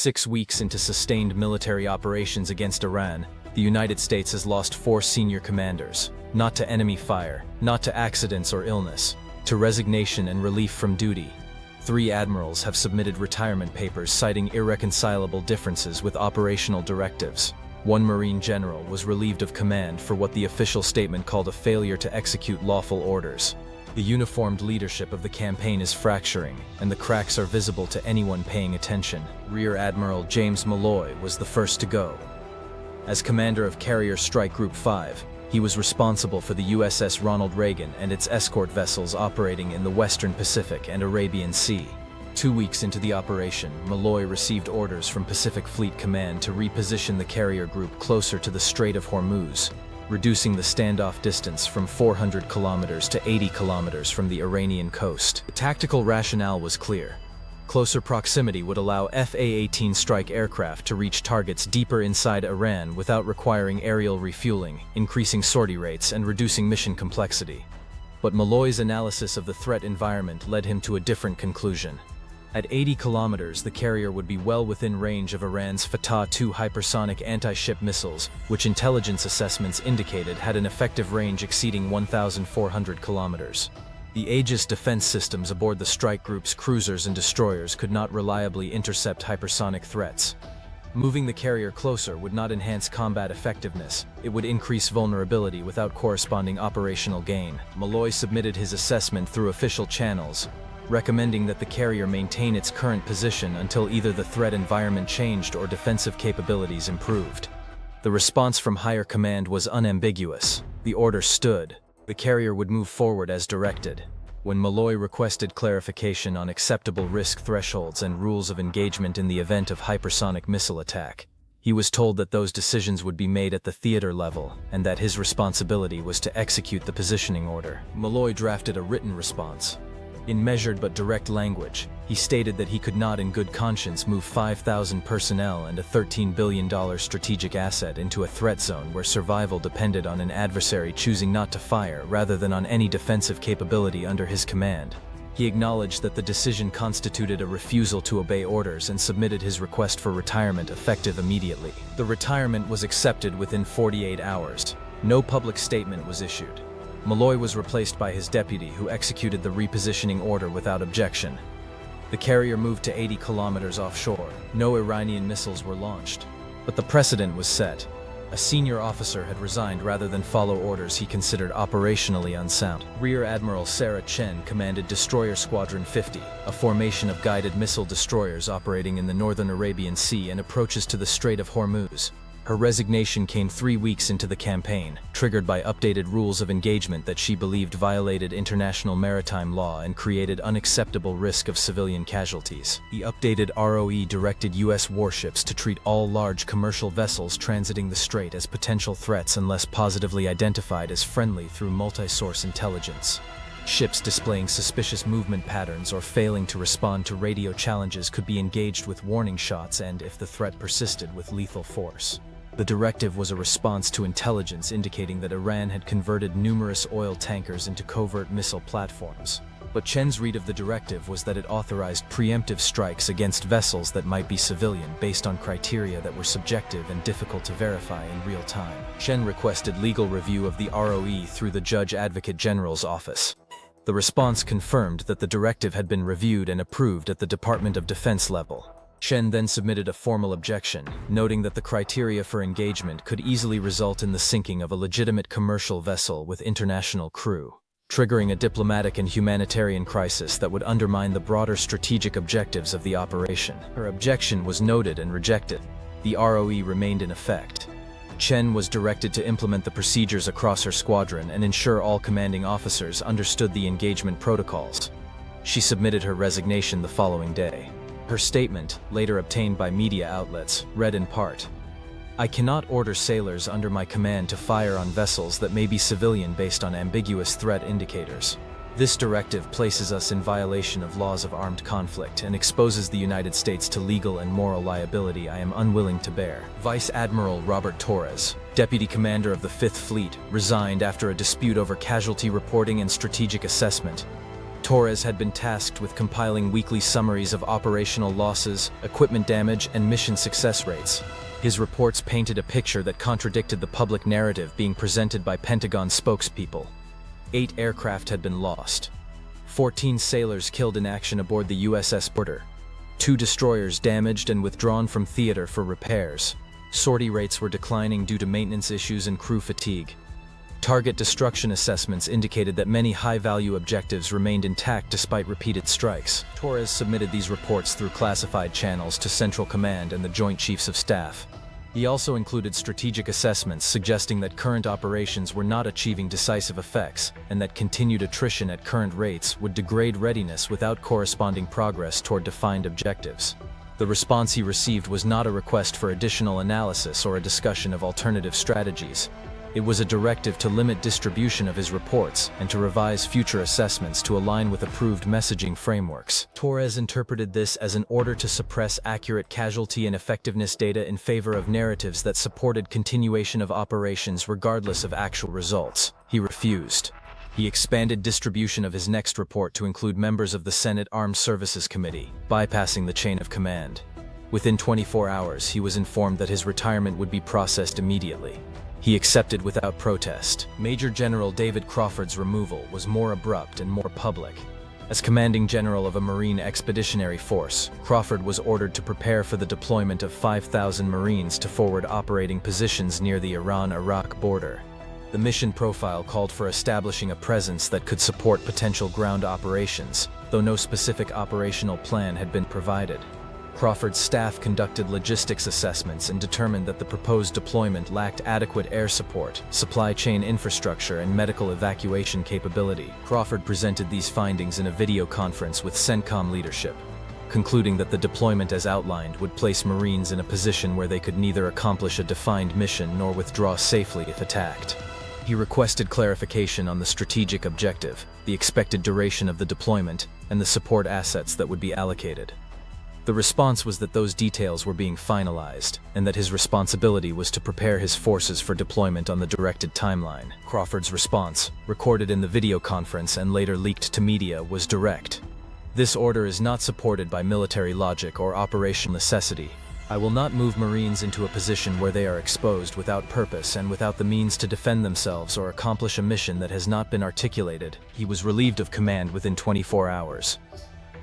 6 weeks into sustained military operations against Iran, the United States has lost 4 senior commanders, not to enemy fire, not to accidents or illness, to resignation and relief from duty. 3 admirals have submitted retirement papers citing irreconcilable differences with operational directives. 1 Marine general was relieved of command for what the official statement called a failure to execute lawful orders. The uniformed leadership of the campaign is fracturing, and the cracks are visible to anyone paying attention. Rear Admiral James Malloy was the first to go. As commander of Carrier Strike Group 5, he was responsible for the USS Ronald Reagan and its escort vessels operating in the Western Pacific and Arabian Sea. 2 weeks into the operation, Malloy received orders from Pacific Fleet Command to reposition the carrier group closer to the Strait of Hormuz, reducing the standoff distance from 400 kilometers to 80 kilometers from the Iranian coast. The tactical rationale was clear. Closer proximity would allow FA-18 strike aircraft to reach targets deeper inside Iran without requiring aerial refueling, increasing sortie rates and reducing mission complexity. But Malloy's analysis of the threat environment led him to a different conclusion. At 80 kilometers, the carrier would be well within range of Iran's Fatah-2 hypersonic anti-ship missiles, which intelligence assessments indicated had an effective range exceeding 1,400 kilometers. The Aegis defense systems aboard the strike group's cruisers and destroyers could not reliably intercept hypersonic threats. Moving the carrier closer would not enhance combat effectiveness, it would increase vulnerability without corresponding operational gain. Malloy submitted his assessment through official channels, recommending that the carrier maintain its current position until either the threat environment changed or defensive capabilities improved. The response from higher command was unambiguous. The order stood. The carrier would move forward as directed. When Malloy requested clarification on acceptable risk thresholds and rules of engagement in the event of hypersonic missile attack, he was told that those decisions would be made at the theater level and that his responsibility was to execute the positioning order. Malloy drafted a written response. In measured but direct language, he stated that he could not in good conscience move 5,000 personnel and a $13 billion strategic asset into a threat zone where survival depended on an adversary choosing not to fire rather than on any defensive capability under his command. He acknowledged that the decision constituted a refusal to obey orders and submitted his request for retirement effective immediately. The retirement was accepted within 48 hours. No public statement was issued. Malloy was replaced by his deputy, who executed the repositioning order without objection. The carrier moved to 80 kilometers offshore. No Iranian missiles were launched. But the precedent was set. A senior officer had resigned rather than follow orders he considered operationally unsound. Rear Admiral Sarah Chen commanded Destroyer Squadron 50, a formation of guided missile destroyers operating in the northern Arabian Sea and approaches to the Strait of Hormuz. Her resignation came 3 weeks into the campaign, triggered by updated rules of engagement that she believed violated international maritime law and created unacceptable risk of civilian casualties. The updated ROE directed U.S. warships to treat all large commercial vessels transiting the strait as potential threats unless positively identified as friendly through multi-source intelligence. Ships displaying suspicious movement patterns or failing to respond to radio challenges could be engaged with warning shots and, if the threat persisted, with lethal force. The directive was a response to intelligence indicating that Iran had converted numerous oil tankers into covert missile platforms. But Chen's read of the directive was that it authorized preemptive strikes against vessels that might be civilian based on criteria that were subjective and difficult to verify in real time. Chen requested legal review of the ROE through the Judge Advocate General's office. The response confirmed that the directive had been reviewed and approved at the Department of Defense level. Chen then submitted a formal objection, noting that the criteria for engagement could easily result in the sinking of a legitimate commercial vessel with international crew, triggering a diplomatic and humanitarian crisis that would undermine the broader strategic objectives of the operation. Her objection was noted and rejected. The ROE remained in effect. Chen was directed to implement the procedures across her squadron and ensure all commanding officers understood the engagement protocols. She submitted her resignation the following day. Her statement, later obtained by media outlets, read in part, "I cannot order sailors under my command to fire on vessels that may be civilian based on ambiguous threat indicators. This directive places us in violation of laws of armed conflict and exposes the United States to legal and moral liability I am unwilling to bear." Vice Admiral Robert Torres, Deputy Commander of the Fifth Fleet, resigned after a dispute over casualty reporting and strategic assessment. Torres had been tasked with compiling weekly summaries of operational losses, equipment damage, and mission success rates. His reports painted a picture that contradicted the public narrative being presented by Pentagon spokespeople. 8 aircraft had been lost. 14 sailors killed in action aboard the USS Porter. 2 destroyers damaged and withdrawn from theater for repairs. Sortie rates were declining due to maintenance issues and crew fatigue. Target destruction assessments indicated that many high-value objectives remained intact despite repeated strikes. Torres submitted these reports through classified channels to Central Command and the Joint Chiefs of Staff. He also included strategic assessments suggesting that current operations were not achieving decisive effects, and that continued attrition at current rates would degrade readiness without corresponding progress toward defined objectives. The response he received was not a request for additional analysis or a discussion of alternative strategies. It was a directive to limit distribution of his reports and to revise future assessments to align with approved messaging frameworks. Torres interpreted this as an order to suppress accurate casualty and effectiveness data in favor of narratives that supported continuation of operations regardless of actual results. He refused. He expanded distribution of his next report to include members of the Senate Armed Services Committee, bypassing the chain of command. Within 24 hours, he was informed that his retirement would be processed immediately. He accepted without protest. Major General David Crawford's removal was more abrupt and more public. As commanding general of a Marine expeditionary force, Crawford was ordered to prepare for the deployment of 5,000 Marines to forward operating positions near the Iran-Iraq border. The mission profile called for establishing a presence that could support potential ground operations, though no specific operational plan had been provided. Crawford's staff conducted logistics assessments and determined that the proposed deployment lacked adequate air support, supply chain infrastructure, and medical evacuation capability. Crawford presented these findings in a video conference with CENTCOM leadership, concluding that the deployment as outlined would place Marines in a position where they could neither accomplish a defined mission nor withdraw safely if attacked. He requested clarification on the strategic objective, the expected duration of the deployment, and the support assets that would be allocated. The response was that those details were being finalized, and that his responsibility was to prepare his forces for deployment on the directed timeline. Crawford's response, recorded in the video conference and later leaked to media, was direct. This order is not supported by military logic or operational necessity. I will not move Marines into a position where they are exposed without purpose and without the means to defend themselves or accomplish a mission that has not been articulated. He was relieved of command within 24 hours.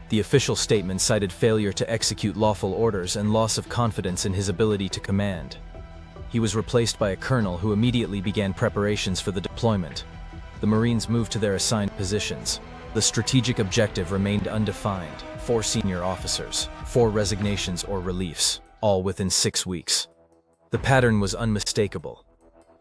The official statement cited failure to execute lawful orders and loss of confidence in his ability to command. He was replaced by a colonel who immediately began preparations for the deployment. The Marines moved to their assigned positions. The strategic objective remained undefined. 4 senior officers, 4 resignations or reliefs, all within 6 weeks. The pattern was unmistakable.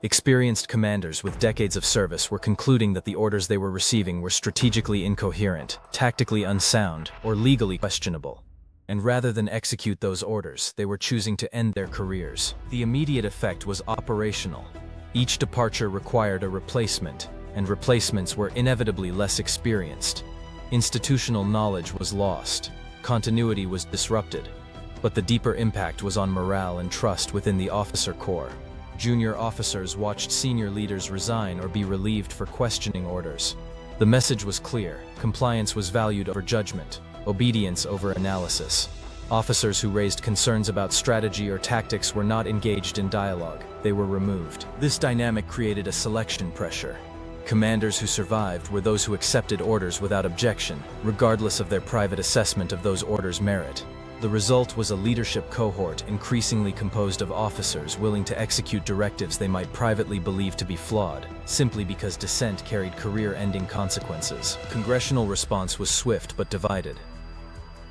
Experienced commanders with decades of service were concluding that the orders they were receiving were strategically incoherent, tactically unsound, or legally questionable. And rather than execute those orders, they were choosing to end their careers. The immediate effect was operational. Each departure required a replacement, and replacements were inevitably less experienced. Institutional knowledge was lost. Continuity was disrupted. But the deeper impact was on morale and trust within the officer corps. Junior officers watched senior leaders resign or be relieved for questioning orders. The message was clear: compliance was valued over judgment, obedience over analysis. Officers who raised concerns about strategy or tactics were not engaged in dialogue. They were removed. This dynamic created a selection pressure. Commanders who survived were those who accepted orders without objection, regardless of their private assessment of those orders' merit. The result was a leadership cohort increasingly composed of officers willing to execute directives they might privately believe to be flawed, simply because dissent carried career-ending consequences. Congressional response was swift but divided.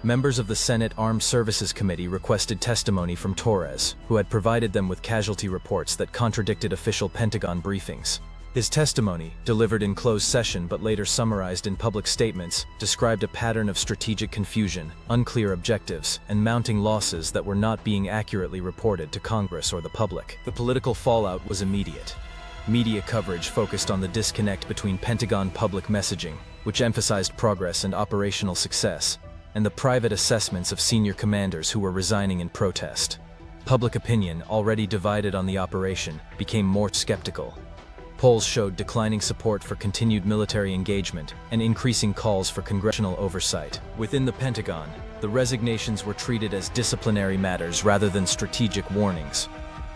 Members of the Senate Armed Services Committee requested testimony from Torres, who had provided them with casualty reports that contradicted official Pentagon briefings. His testimony, delivered in closed session but later summarized in public statements, described a pattern of strategic confusion, unclear objectives, and mounting losses that were not being accurately reported to Congress or the public. The political fallout was immediate. Media coverage focused on the disconnect between Pentagon public messaging, which emphasized progress and operational success, and the private assessments of senior commanders who were resigning in protest. Public opinion, already divided on the operation, became more skeptical. Polls showed declining support for continued military engagement and increasing calls for congressional oversight. Within the Pentagon, the resignations were treated as disciplinary matters rather than strategic warnings.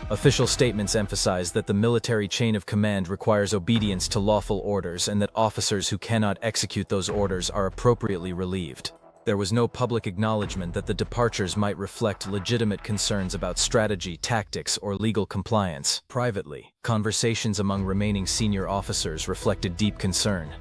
Official statements emphasized that the military chain of command requires obedience to lawful orders and that officers who cannot execute those orders are appropriately relieved. There was no public acknowledgement that the departures might reflect legitimate concerns about strategy, tactics, or legal compliance. Privately, conversations among remaining senior officers reflected deep concern.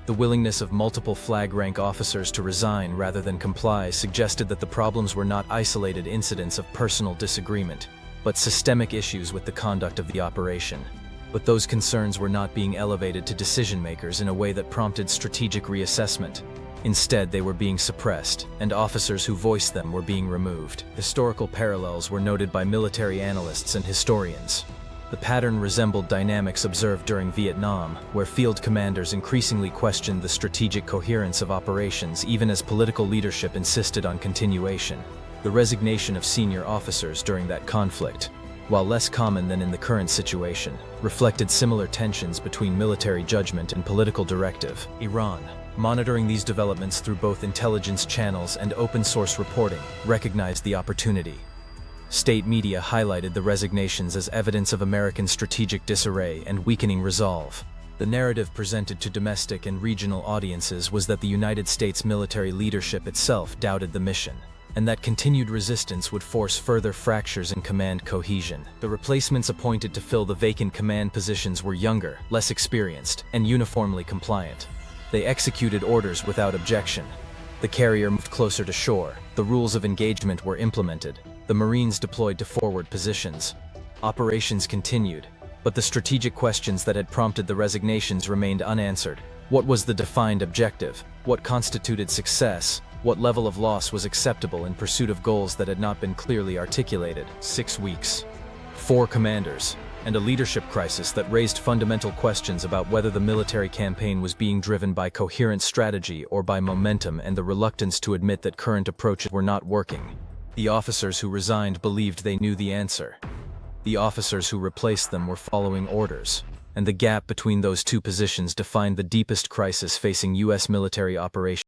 The willingness of multiple flag-rank officers to resign rather than comply suggested that the problems were not isolated incidents of personal disagreement, but systemic issues with the conduct of the operation. But those concerns were not being elevated to decision-makers in a way that prompted strategic reassessment. Instead, they were being suppressed, and officers who voiced them were being removed. Historical parallels were noted by military analysts and historians. The pattern resembled dynamics observed during Vietnam, where field commanders increasingly questioned the strategic coherence of operations even as political leadership insisted on continuation. The resignation of senior officers during that conflict, while less common than in the current situation, reflected similar tensions between military judgment and political directive. Iran, monitoring these developments through both intelligence channels and open-source reporting, recognized the opportunity. State media highlighted the resignations as evidence of American strategic disarray and weakening resolve. The narrative presented to domestic and regional audiences was that the United States military leadership itself doubted the mission, and that continued resistance would force further fractures in command cohesion. The replacements appointed to fill the vacant command positions were younger, less experienced, and uniformly compliant. They executed orders without objection. The carrier moved closer to shore. The rules of engagement were implemented. The Marines deployed to forward positions. Operations continued, but the strategic questions that had prompted the resignations remained unanswered. What was the defined objective? What constituted success? What level of loss was acceptable in pursuit of goals that had not been clearly articulated? 6 weeks, 4 commanders, and a leadership crisis that raised fundamental questions about whether the military campaign was being driven by coherent strategy or by momentum and the reluctance to admit that current approaches were not working. The officers who resigned believed they knew the answer. The officers who replaced them were following orders, and the gap between those two positions defined the deepest crisis facing U.S. military operations.